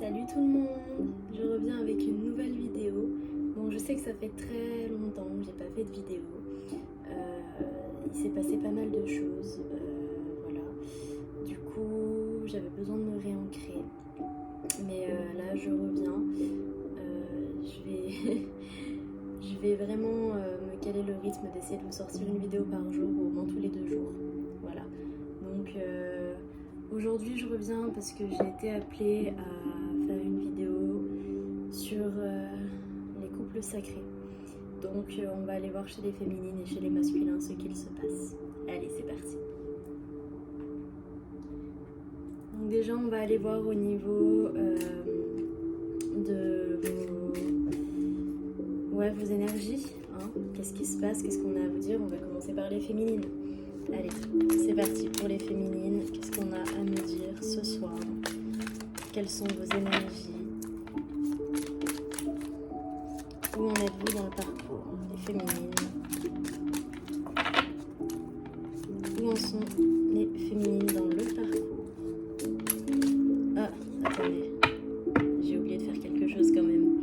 Salut tout le monde, je reviens avec une nouvelle vidéo. Bon, je sais que ça fait très longtemps que j'ai pas fait de vidéo. Il s'est passé pas mal de choses, voilà. Du coup, j'avais besoin de me réancrer. Mais là, je reviens. Je vais vraiment me caler le rythme d'essayer de vous sortir une vidéo par jour, ou au moins tous les 2 jours. Voilà. Donc aujourd'hui, je reviens parce que j'ai été appelée à faire une vidéo sur les couples sacrés. Donc on va aller voir chez les féminines et chez les masculins ce qu'il se passe. Allez, c'est parti. Donc déjà, on va aller voir au niveau de vos énergies. Hein. Qu'est-ce qui se passe? Qu'est-ce qu'on a à vous dire? On va commencer par les féminines. Allez, c'est parti pour les féminines. Qu'est-ce qu'on a à me dire ce soir? Quelles sont vos énergies? Où en êtes-vous dans le parcours? Les féminines. Où en sont les féminines dans le parcours? Ah, attendez. J'ai oublié de faire quelque chose quand même.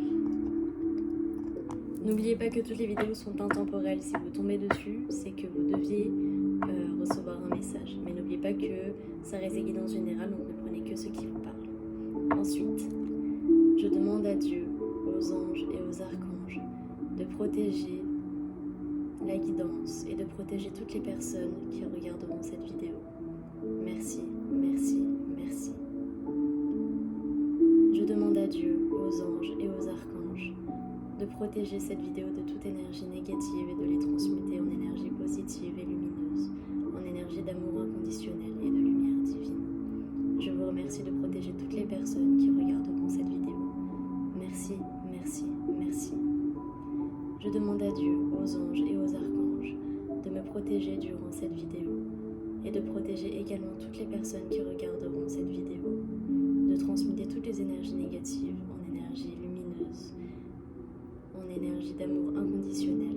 N'oubliez pas que toutes les vidéos sont intemporelles. Si vous tombez dessus, c'est que vous deviez recevoir un message. Mais n'oubliez pas que ça reste des guidances générales, donc ne prenez que ce qui vous parle. Ensuite, je demande à Dieu, aux anges et aux archanges de protéger la guidance et de protéger toutes les personnes qui regarderont cette vidéo. Merci, merci, merci. Je demande à Dieu, aux anges et aux archanges de protéger cette vidéo de toute énergie négative et de les transmuter en énergie positive et lumineuse, en énergie d'amour inconditionnel et de lumière divine. Je vous remercie de protéger toutes les personnes qui regarderont cette vidéo. Merci, merci, merci. Je demande à Dieu, aux anges et aux archanges de me protéger durant cette vidéo et de protéger également toutes les personnes qui regarderont cette vidéo, de transmuter toutes les énergies négatives en énergie lumineuse, en énergie d'amour inconditionnel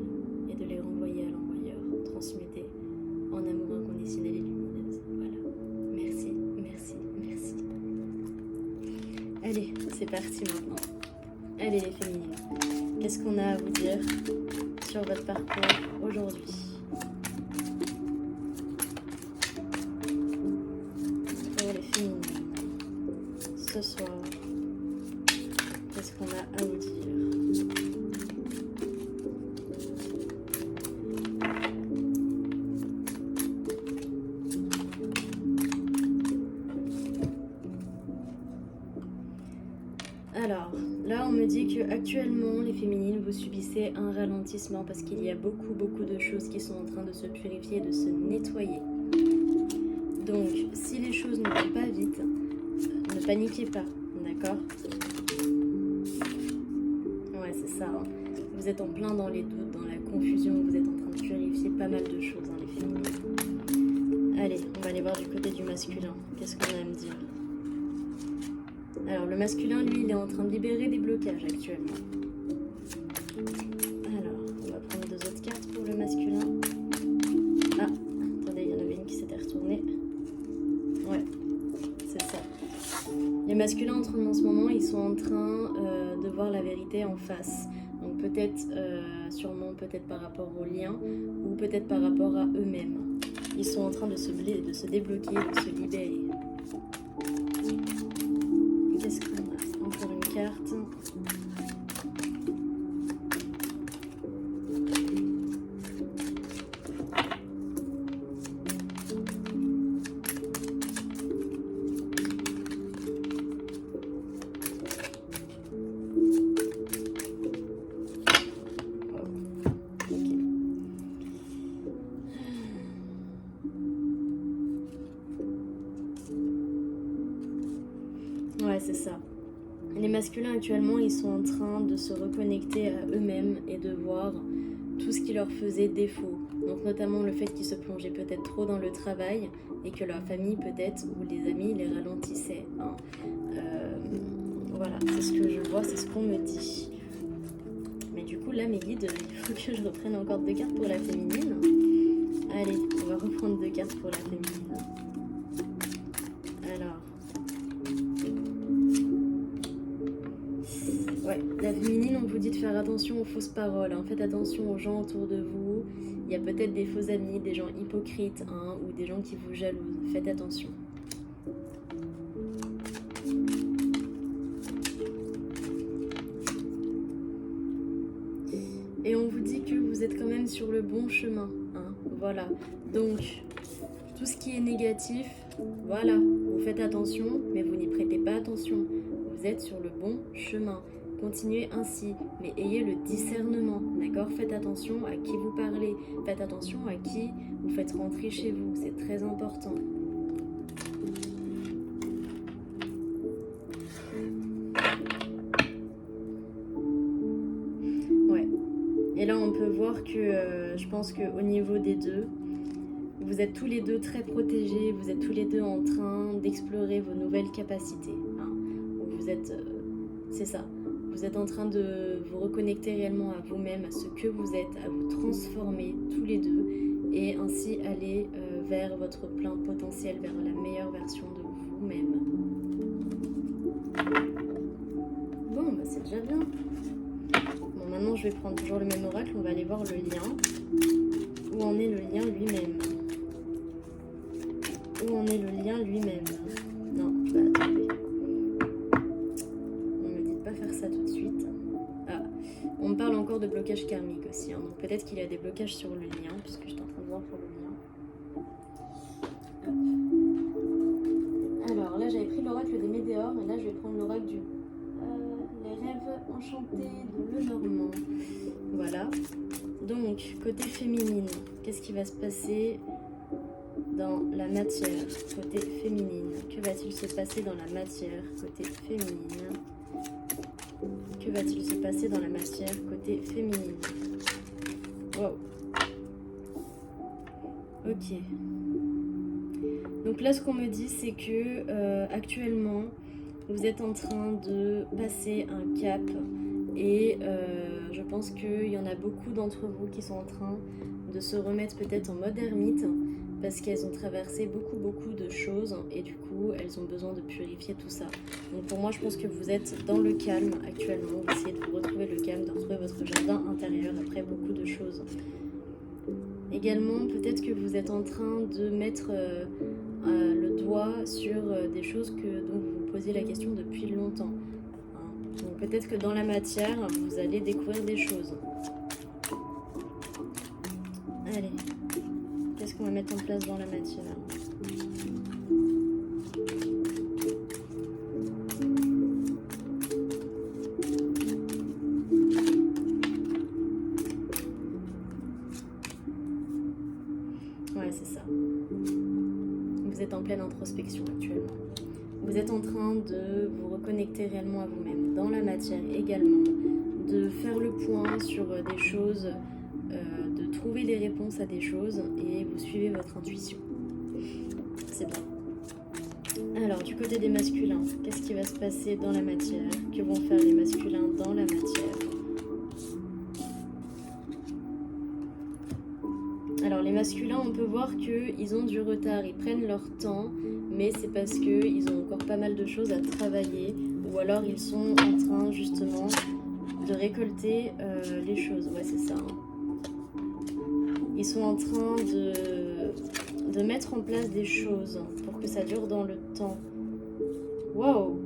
et de les renvoyer à l'envoyeur, transmutés en amour inconditionnel et lumineuse. Voilà. Merci, merci, merci. Allez, c'est parti maintenant. Allez les féminines, qu'est-ce qu'on a à vous dire sur votre parcours aujourd'hui? Pour les féminines, ce soir, qu'est-ce qu'on a à vous dire? Alors, là on me dit que actuellement les féminines vous subissez un ralentissement parce qu'il y a beaucoup de choses qui sont en train de se purifier, de se nettoyer. Donc, si les choses ne vont pas vite, ne paniquez pas, d'accord? Ouais, c'est ça. Hein. Vous êtes en plein dans les doutes, dans la confusion, vous êtes en train de purifier pas mal de choses, hein, les féminines. Allez, on va aller voir du côté du masculin. Qu'est-ce qu'on a à me dire? Alors, le masculin, lui, il est en train de libérer des blocages actuellement. Alors, on va prendre 2 autres cartes pour le masculin. Ah, attendez, il y en avait une qui s'était retournée. Ouais, c'est ça. Les masculins, en ce moment, ils sont en train de voir la vérité en face. Donc peut-être, sûrement peut-être par rapport aux liens, ou peut-être par rapport à eux-mêmes. Ils sont en train de se débloquer, de se libérer. Qu'est-ce qu'on a? Encore une carte. Ouais, c'est ça. Les masculins actuellement, ils sont en train de se reconnecter à eux-mêmes et de voir tout ce qui leur faisait défaut. Donc notamment le fait qu'ils se plongeaient peut-être trop dans le travail et que leur famille peut-être ou les amis les ralentissaient. Hein. Voilà, c'est ce que je vois, c'est ce qu'on me dit. Mais du coup là mes guides, il faut que je reprenne encore 2 cartes pour la féminine. Allez, on va reprendre 2 cartes pour la féminine. Alors, Ouais, la féminine, on vous dit de faire attention aux fausses paroles, hein. Faites attention aux gens autour de vous. Il y a peut-être des faux amis, des gens hypocrites, hein, ou des gens qui vous jalousent. Faites attention. Et on vous dit que vous êtes quand même sur le bon chemin, hein. Voilà. Donc, tout ce qui est négatif, voilà, vous faites attention, mais vous n'y prêtez pas attention. Vous êtes sur le bon chemin. Continuez ainsi, mais ayez le discernement, d'accord? Faites attention à qui vous parlez, faites attention à qui vous faites rentrer chez vous, c'est très important. Ouais, et là on peut voir que je pense qu'au niveau des deux, vous êtes tous les deux très protégés, vous êtes tous les deux en train d'explorer vos nouvelles capacités, hein. Vous êtes, c'est ça. Vous êtes en train de vous reconnecter réellement à vous-même, à ce que vous êtes, à vous transformer tous les deux et ainsi aller vers votre plein potentiel, vers la meilleure version de vous-même. Bon, bah c'est déjà bien. Bon, maintenant je vais prendre toujours le même oracle, on va aller voir le lien. Où en est le lien lui-même? Où en est le lien lui-même? Non, bah attendez. Faire ça tout de suite. Ah, on me parle encore de blocage karmique aussi, hein, donc peut-être qu'il y a des blocages sur le lien, puisque je suis en train de voir pour le lien. Alors là j'avais pris l'oracle des météores, et là je vais prendre l'oracle du les rêves enchantés de Lenormand. Voilà. Donc côté féminine, qu'est-ce qui va se passer dans la matière côté féminine? Que va-t-il se passer dans la matière côté féminine? Que va-t-il se passer dans la matière côté féminine? Wow. Ok. Donc là, ce qu'on me dit, c'est que actuellement, vous êtes en train de passer un cap et je pense qu'il y en a beaucoup d'entre vous qui sont en train de se remettre peut-être en mode ermite parce qu'elles ont traversé beaucoup de choses et du coup elles ont besoin de purifier tout ça. Donc pour moi je pense que vous êtes dans le calme actuellement, vous essayez de vous retrouver le calme, de retrouver votre jardin intérieur après beaucoup de choses. Également peut-être que vous êtes en train de mettre le doigt sur des choses dont vous vous posez la question depuis longtemps. Hein. Donc peut-être que dans la matière vous allez découvrir des choses. Allez. Qu'est-ce qu'on va mettre en place dans la matière? Ouais, c'est ça. Vous êtes en pleine introspection actuellement. Vous êtes en train de vous reconnecter réellement à vous-même. Dans la matière également, de faire le point sur des choses, de trouver des réponses à des choses et vous suivez votre intuition. C'est bien. Alors, du côté des masculins, qu'est-ce qui va se passer dans la matière? Que vont faire les masculins dans la matière? Alors, les masculins, on peut voir qu'ils ont du retard, ils prennent leur temps, mais c'est parce qu'ils ont encore pas mal de choses à travailler, ou alors ils sont en train, justement, de récolter les choses. Ouais, c'est ça. Ils sont en train de mettre en place des choses pour que ça dure dans le temps. Waouh!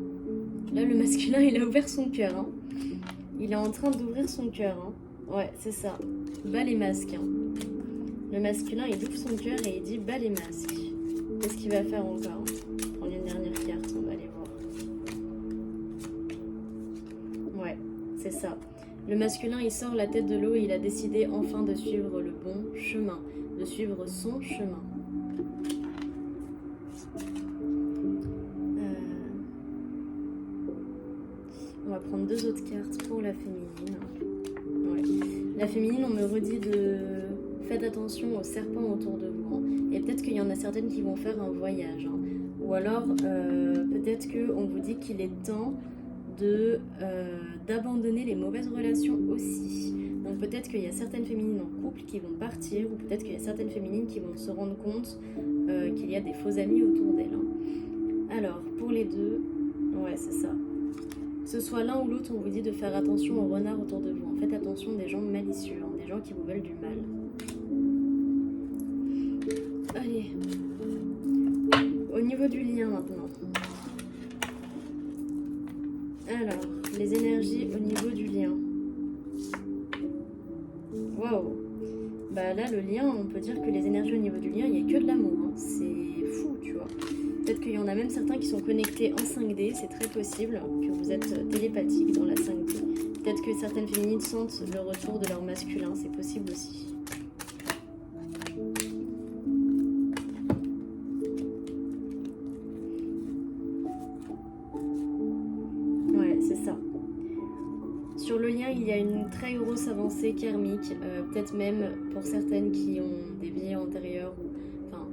Là, le masculin, il a ouvert son cœur. Hein. Il est en train d'ouvrir son cœur. Hein. Ouais, c'est ça. Bas les masques. Hein. Le masculin, il ouvre son cœur et il dit bas les masques. Qu'est-ce qu'il va faire encore? Prendre une dernière carte, on va aller voir. Ouais, c'est ça. Le masculin, il sort la tête de l'eau et il a décidé enfin de suivre le bon chemin, de suivre son chemin. On va prendre deux autres cartes pour la féminine. Ouais. La féminine, on me redit de... Faites attention aux serpents autour de vous. Hein. Et peut-être qu'il y en a certaines qui vont faire un voyage. Hein. Ou alors, peut-être qu'on vous dit qu'il est temps d'abandonner les mauvaises relations aussi. Donc peut-être qu'il y a certaines féminines en couple qui vont partir, ou peut-être qu'il y a certaines féminines qui vont se rendre compte qu'il y a des faux amis autour d'elles. Hein. Alors, pour les deux, ouais, c'est ça. Que ce soit l'un ou l'autre, on vous dit de faire attention aux renards autour de vous. Faites attention des gens malicieux, hein, des gens qui vous veulent du mal. Allez. Au niveau du lien maintenant. Alors, les énergies au niveau du lien. Waouh. Bah là, le lien, on peut dire que les énergies au niveau du lien, il n'y a que de l'amour. Hein. C'est fou, tu vois. Peut-être qu'il y en a même certains qui sont connectés en 5D, c'est très possible que vous êtes télépathique dans la 5D. Peut-être que certaines féminines sentent le retour de leur masculin, c'est possible aussi. Ouais, c'est ça. Sur le lien, il y a une très grosse avancée karmique, peut-être même pour certaines qui ont des vies antérieures, enfin,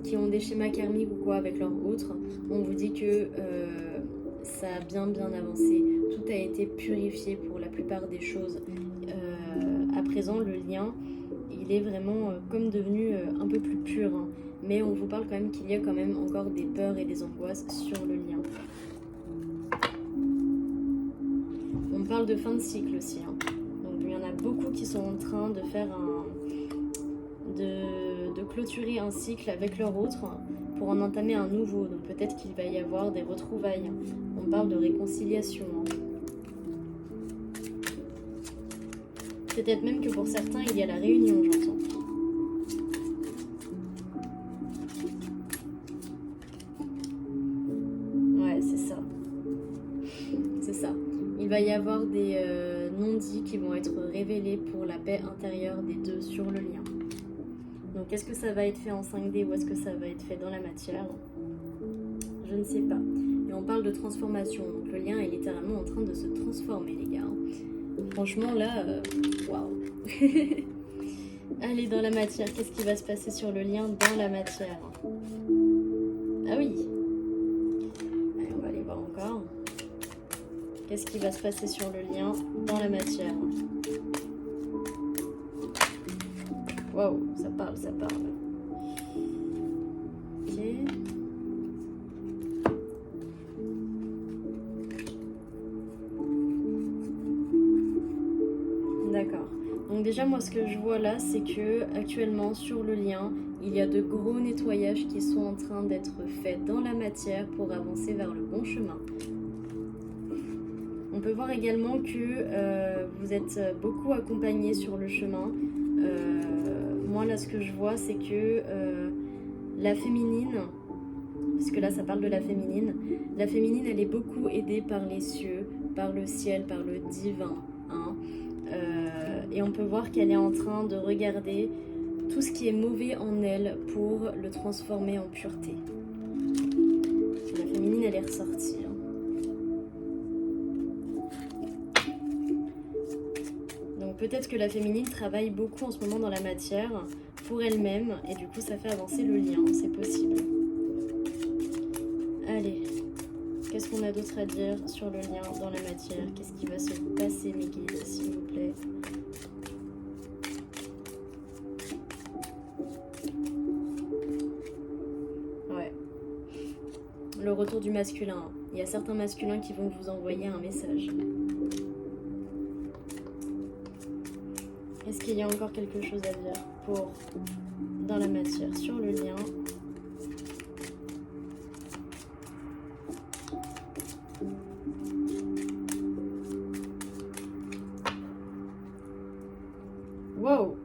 qui ont des schémas karmiques ou quoi avec leurs autres. On vous dit que ça a bien avancé, tout a été purifié pour la plupart des choses. À présent, le lien, il est vraiment comme devenu un peu plus pur, hein. Mais on vous parle quand même qu'il y a quand même encore des peurs et des angoisses sur le lien. On parle de fin de cycle aussi, hein. Donc il y en a beaucoup qui sont en train de faire de clôturer un cycle avec leur autre pour en entamer un nouveau. Donc peut-être qu'il va y avoir des retrouvailles. On parle de réconciliation, hein. Peut-être même que pour certains il y a la réunion, j'entends. Ouais, c'est ça. C'est ça. Il va y avoir des non-dits qui vont être révélés pour la paix intérieure des deux sur le lien. Donc est-ce que ça va être fait en 5D ou est-ce que ça va être fait dans la matière? Je ne sais pas. Et on parle de transformation. Donc le lien est littéralement en train de se transformer, les gars. Franchement là, waouh. Allez, dans la matière, qu'est-ce qui va se passer sur le lien dans la matière? Ah oui. Allez, on va aller voir encore. Qu'est-ce qui va se passer sur le lien dans la matière? Waouh, ça parle, ça parle. Ok. D'accord. Donc déjà, moi, ce que je vois là, c'est que actuellement sur le lien, il y a de gros nettoyages qui sont en train d'être faits dans la matière pour avancer vers le bon chemin. On peut voir également que vous êtes beaucoup accompagnés sur le chemin. Moi là ce que je vois c'est que la féminine, parce que là ça parle de la féminine elle est beaucoup aidée par les cieux, par le ciel, par le divin, hein. Et on peut voir qu'elle est en train de regarder tout ce qui est mauvais en elle pour le transformer en pureté. La féminine elle est ressortie, hein. Peut-être que la féminine travaille beaucoup en ce moment dans la matière pour elle-même et du coup ça fait avancer le lien, c'est possible. Allez, qu'est-ce qu'on a d'autre à dire sur le lien dans la matière? Qu'est-ce qui va se passer, mes guides, s'il vous plaît? Ouais. Le retour du masculin. Il y a certains masculins qui vont vous envoyer un message. Est-ce qu'il y a encore quelque chose à dire pour dans la matière sur le lien? Wow.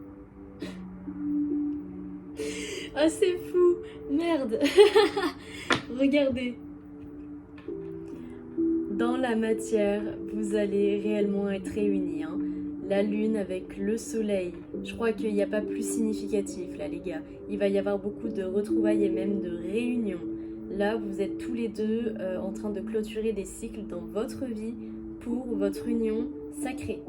Ah, c'est fou. Merde. Regardez. Dans la matière, vous allez réellement être réunis, hein. La lune avec le soleil. Je crois qu'il n'y a pas plus significatif là, les gars. Il va y avoir beaucoup de retrouvailles et même de réunions. Là, vous êtes tous les deux en train de clôturer des cycles dans votre vie pour votre union sacrée.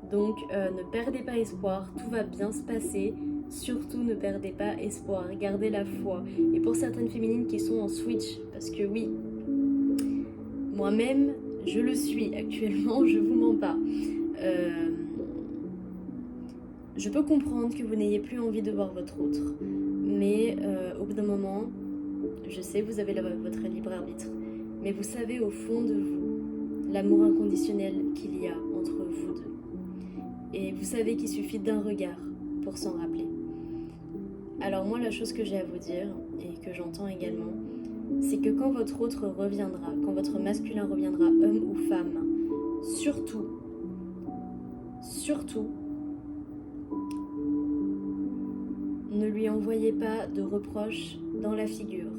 Donc, ne perdez pas espoir, tout va bien se passer. Surtout, ne perdez pas espoir, gardez la foi. Et pour certaines féminines qui sont en switch, parce que oui, moi-même, je le suis actuellement, je vous mens pas. Je peux comprendre que vous n'ayez plus envie de voir votre autre, mais au bout d'un moment, je sais que vous avez votre libre arbitre. mais vous savez au fond de vous l'amour inconditionnel qu'il y a entre vous deux. Et vous savez qu'il suffit d'un regard pour s'en rappeler. Alors moi, la chose que j'ai à vous dire, et que j'entends également, c'est que quand votre autre reviendra, quand votre masculin reviendra, homme ou femme, surtout, ne lui envoyez pas de reproches dans la figure.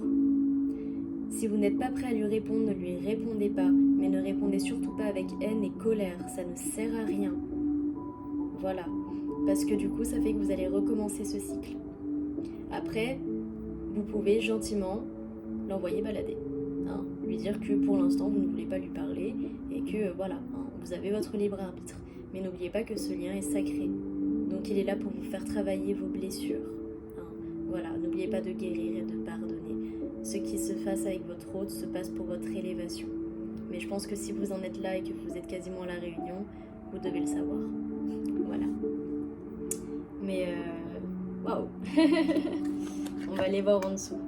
Si vous n'êtes pas prêt à lui répondre, ne lui répondez pas, mais ne répondez surtout pas avec haine et colère, ça ne sert à rien. Voilà, parce que du coup, ça fait que vous allez recommencer ce cycle. Après, vous pouvez gentiment l'envoyer balader, hein, lui dire que pour l'instant, vous ne voulez pas lui parler et que voilà, hein, vous avez votre libre arbitre. Mais n'oubliez pas que ce lien est sacré, donc il est là pour vous faire travailler vos blessures. Hein. Voilà, n'oubliez pas de guérir et de pardonner. Ce qui se passe avec votre hôte se passe pour votre élévation. Mais je pense que si vous en êtes là et que vous êtes quasiment à la réunion, vous devez le savoir. Voilà. Mais waouh. On va aller voir en dessous.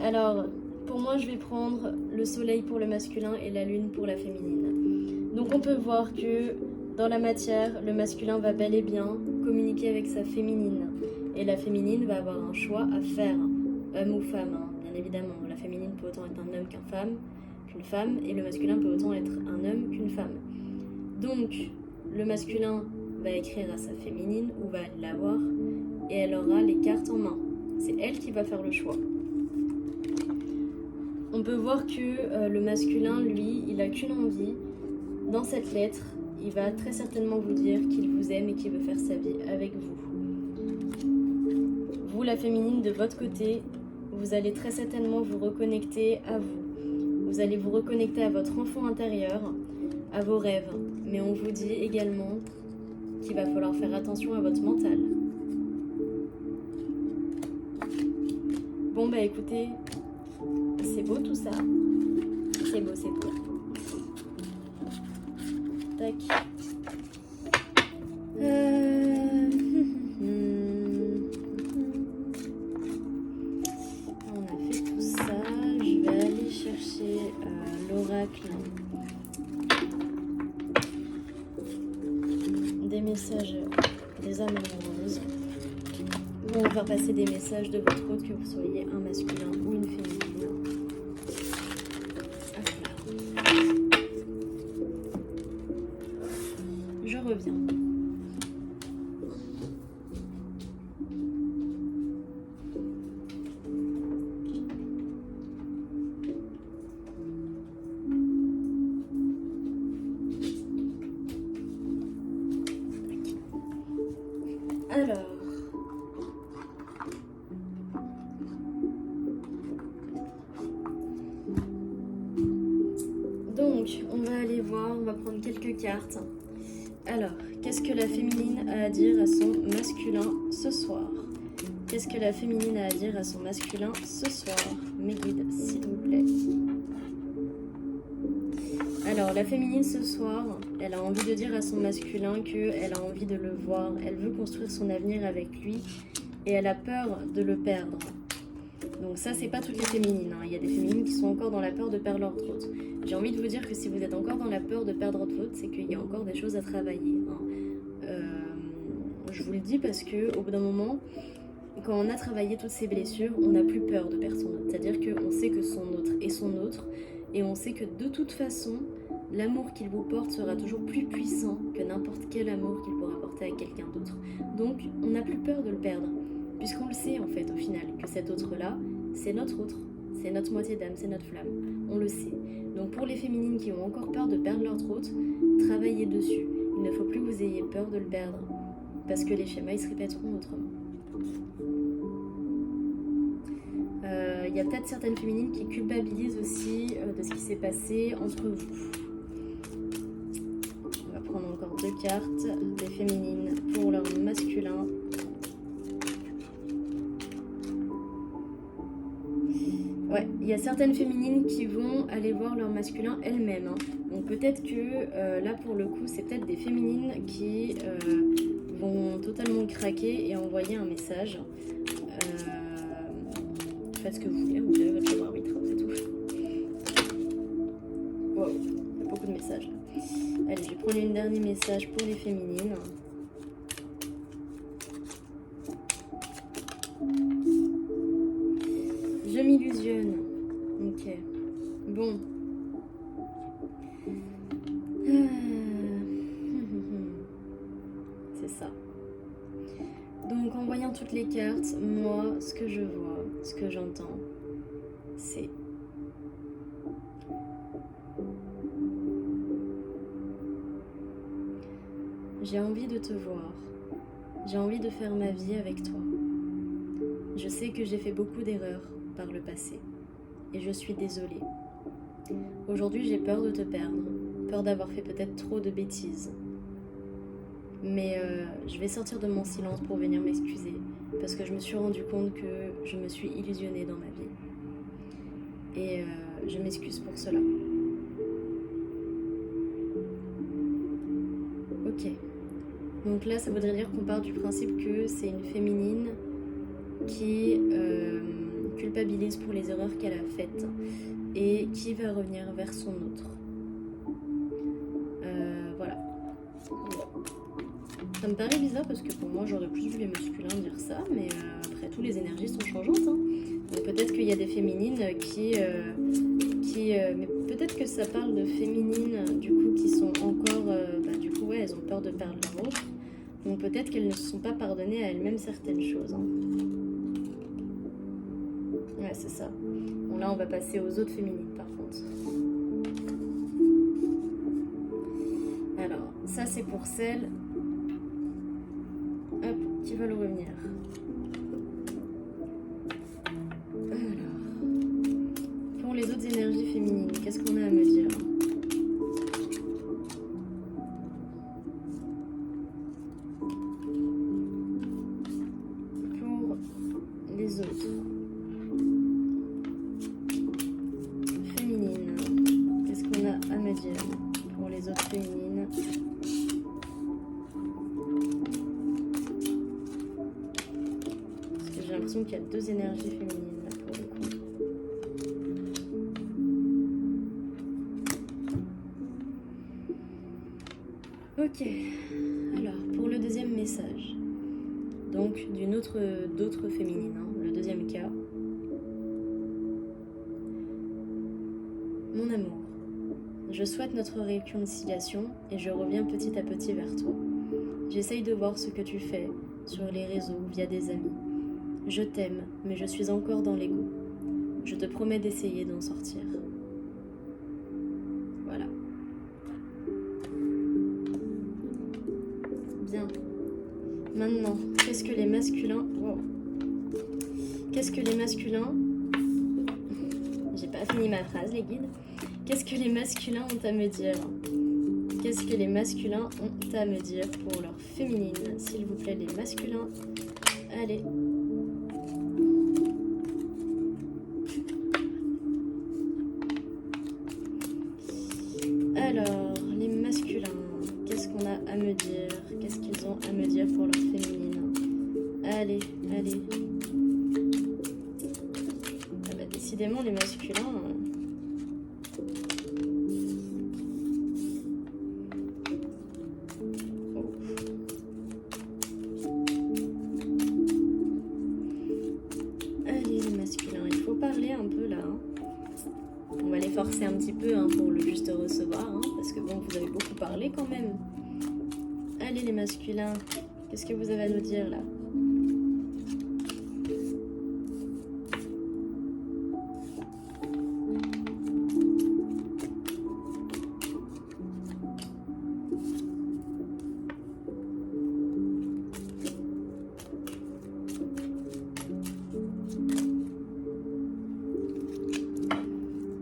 Alors, pour moi, je vais prendre le soleil pour le masculin et la lune pour la féminine. Donc on peut voir que dans la matière, le masculin va bel et bien communiquer avec sa féminine. Et la féminine va avoir un choix à faire, homme ou femme, hein, bien évidemment. La féminine peut autant être un homme qu'une femme, et le masculin peut autant être un homme qu'une femme. Donc, le masculin va écrire à sa féminine, ou va la voir, et elle aura les cartes en main. C'est elle qui va faire le choix. On peut voir que le masculin, lui, il n'a qu'une envie. Dans cette lettre, il va très certainement vous dire qu'il vous aime et qu'il veut faire sa vie avec vous. Vous, la féminine, de votre côté, vous allez très certainement vous reconnecter à vous. Vous allez vous reconnecter à votre enfant intérieur, à vos rêves. Mais on vous dit également qu'il va falloir faire attention à votre mental. Bon, bah écoutez, c'est beau tout ça. C'est beau, c'est beau. Tac. On a fait tout ça. Je vais aller chercher l'oracle. Des messages des âmes amoureuses. On va faire passer des messages de votre hôte, que vous soyez un masculin ou une féminine. Je reviens. Alors, donc on va aller voir, on va prendre quelques cartes. Alors, qu'est-ce que la féminine a à dire à son masculin ce soir? Qu'est-ce que la féminine a à dire à son masculin ce soir? Mes guides, s'il vous plaît. Alors, la féminine ce soir, elle a envie de dire à son masculin qu'elle a envie de le voir, elle veut construire son avenir avec lui et elle a peur de le perdre. Donc ça, c'est pas toutes les féminines, hein. Il y a des féminines qui sont encore dans la peur de perdre leur hôte. J'ai envie de vous dire que si vous êtes encore dans la peur de perdre votre hôte, c'est qu'il y a encore des choses à travailler, hein. Je vous le dis parce que au bout d'un moment, quand on a travaillé toutes ces blessures, on n'a plus peur de perdre son hôte. C'est-à-dire qu'on sait que son autre est son autre et on sait que de toute façon, l'amour qu'il vous porte sera toujours plus puissant que n'importe quel amour qu'il pourra porter à quelqu'un d'autre. Donc, on n'a plus peur de le perdre, puisqu'on le sait en fait au final, que cet autre-là, c'est notre autre, c'est notre moitié d'âme, c'est notre flamme, on le sait. Donc pour les féminines qui ont encore peur de perdre leur autre, travaillez dessus. Il ne faut plus que vous ayez peur de le perdre, parce que les schémas ils se répéteront autrement. Il y a peut-être certaines féminines qui culpabilisent aussi de ce qui s'est passé entre vous. On va prendre encore 2 cartes, des féminines pour leur masculin. Ouais, il y a certaines féminines qui vont aller voir leur masculin elles-mêmes, hein. Donc peut-être que là pour le coup, c'est peut-être des féminines qui vont totalement craquer et envoyer un message. faites ce que vous voulez, vous avez votre libre arbitre, c'est tout. Wow, il y a beaucoup de messages. Allez, je vais prendre un dernier message pour les féminines. Je m'illusionne. Ok. Bon. C'est ça. Donc en voyant toutes les cartes, moi, ce que je vois, ce que j'entends, c'est j'ai envie de te voir. J'ai envie de faire ma vie avec toi. Je sais que j'ai fait beaucoup d'erreurs par le passé et je suis désolée. Aujourd'hui, j'ai peur de te perdre, peur d'avoir fait peut-être trop de bêtises. Mais je vais sortir de mon silence pour venir m'excuser parce que je me suis rendu compte que je me suis illusionnée dans ma vie. Et je m'excuse pour cela. Ok. Donc là, ça voudrait dire qu'on part du principe que c'est une féminine qui culpabilise pour les erreurs qu'elle a faites et qui va revenir vers son autre. Voilà. Ça me paraît bizarre parce que pour moi, j'aurais plus vu les masculins dire ça, mais après tout, les énergies sont changeantes. Hein. Donc peut-être qu'il y a des féminines mais peut-être que ça parle de féminines du coup qui sont encore, elles ont peur de perdre leur autre. Donc peut-être qu'elles ne se sont pas pardonnées à elles-mêmes certaines choses. Hein. Ouais, c'est ça. Bon, là, on va passer aux autres féminines, par contre. Alors, ça, c'est pour celles qui veulent revenir. Alors, pour les autres énergies féminines, qu'est-ce qu'on a à me dire ? Pour les autres féminines, qu'est-ce qu'on a à me dire pour les autres féminines ? Parce que j'ai l'impression qu'il y a deux énergies féminines là pour le coup. Ok, alors pour le deuxième message, donc d'autres féminines, hein, le deuxième cas. Mon amour, je souhaite notre réconciliation et je reviens petit à petit vers toi. J'essaye de voir ce que tu fais sur les réseaux via des amis. Je t'aime, mais je suis encore dans l'ego. Je te promets d'essayer d'en sortir. Voilà. Bien. Maintenant, qu'est-ce que les masculins... Wow. Qu'est-ce que les masculins... J'ai pas fini ma phrase, les guides. Qu'est-ce que les masculins ont à me dire ? Qu'est-ce que les masculins ont à me dire pour leur féminine ? S'il vous plaît, les masculins. Allez. Alors, les masculins, qu'est-ce qu'on a à me dire ? Qu'est-ce qu'ils ont à me dire pour leur féminine ? Allez, allez. Ah bah, décidément, les masculins... Forcer un petit peu pour le juste recevoir, parce que bon, vous avez beaucoup parlé quand même. Allez les masculins, qu'est-ce que vous avez à nous dire là ?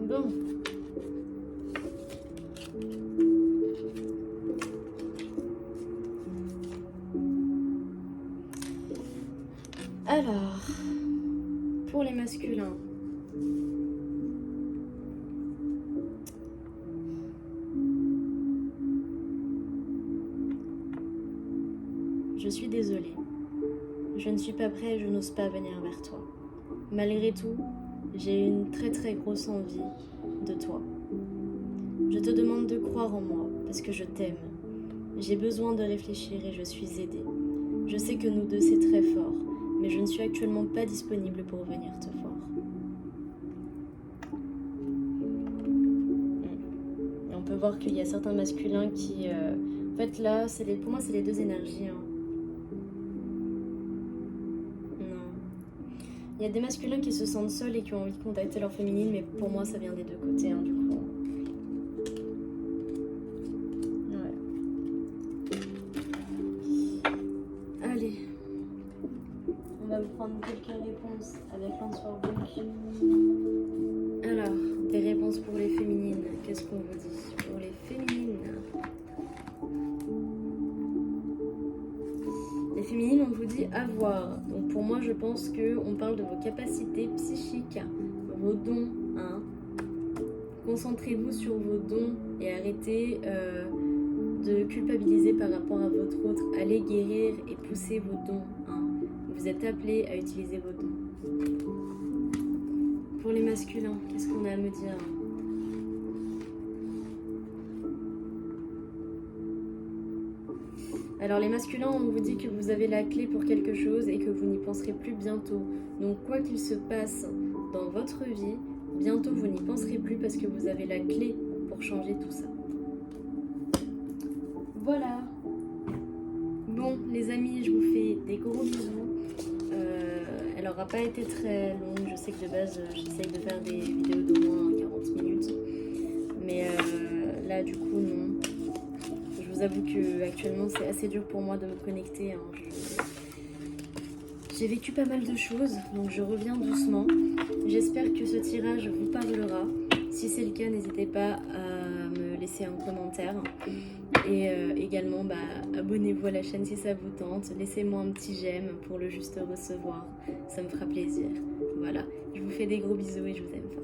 Bon. Alors, pour les masculins, je suis désolée. Je ne suis pas prêt et je n'ose pas venir vers toi. Malgré tout, j'ai une très très grosse envie de toi. Je te demande de croire en moi parce que je t'aime. J'ai besoin de réfléchir et je suis aidée. Je sais que nous deux c'est très fort, mais je ne suis actuellement pas disponible pour venir te voir. Et on peut voir qu'il y a certains masculins qui... En fait là, pour moi c'est les deux énergies. Non. Il y a des masculins qui se sentent seuls et qui ont envie de contacter leur féminine, mais pour moi ça vient des deux côtés du coup. Allez, on va vous prendre quelques réponses avec l'Answerbook. Alors, des réponses pour les féminines. Qu'est-ce qu'on vous dit pour les féminines? Les féminines, on vous dit avoir. Donc pour moi, je pense qu'on parle de vos capacités psychiques, vos dons. Concentrez-vous sur vos dons et arrêtez de culpabiliser par rapport à votre autre. Allez guérir et pousser vos dons. Vous êtes appelés à utiliser vos dons. Pour les masculins, qu'est-ce qu'on a à me dire? Alors les masculins, on vous dit que vous avez la clé pour quelque chose et que vous n'y penserez plus bientôt. Donc quoi qu'il se passe dans votre vie, bientôt vous n'y penserez plus parce que vous avez la clé pour changer tout ça. Voilà. Bon les amis, je vous fais des gros bisous. Elle n'aura pas été très longue. Je sais que de base j'essaye de faire des vidéos d'au moins 40 minutes. Mais là du coup non. Je vous avoue que actuellement c'est assez dur pour moi de me connecter. J'ai vécu pas mal de choses, donc je reviens doucement. J'espère que ce tirage vous parlera. Si c'est le cas, n'hésitez pas à me laisser un commentaire. Et également, abonnez-vous à la chaîne si ça vous tente. Laissez-moi un petit j'aime pour le juste recevoir. Ça me fera plaisir. Voilà, je vous fais des gros bisous et je vous aime fort.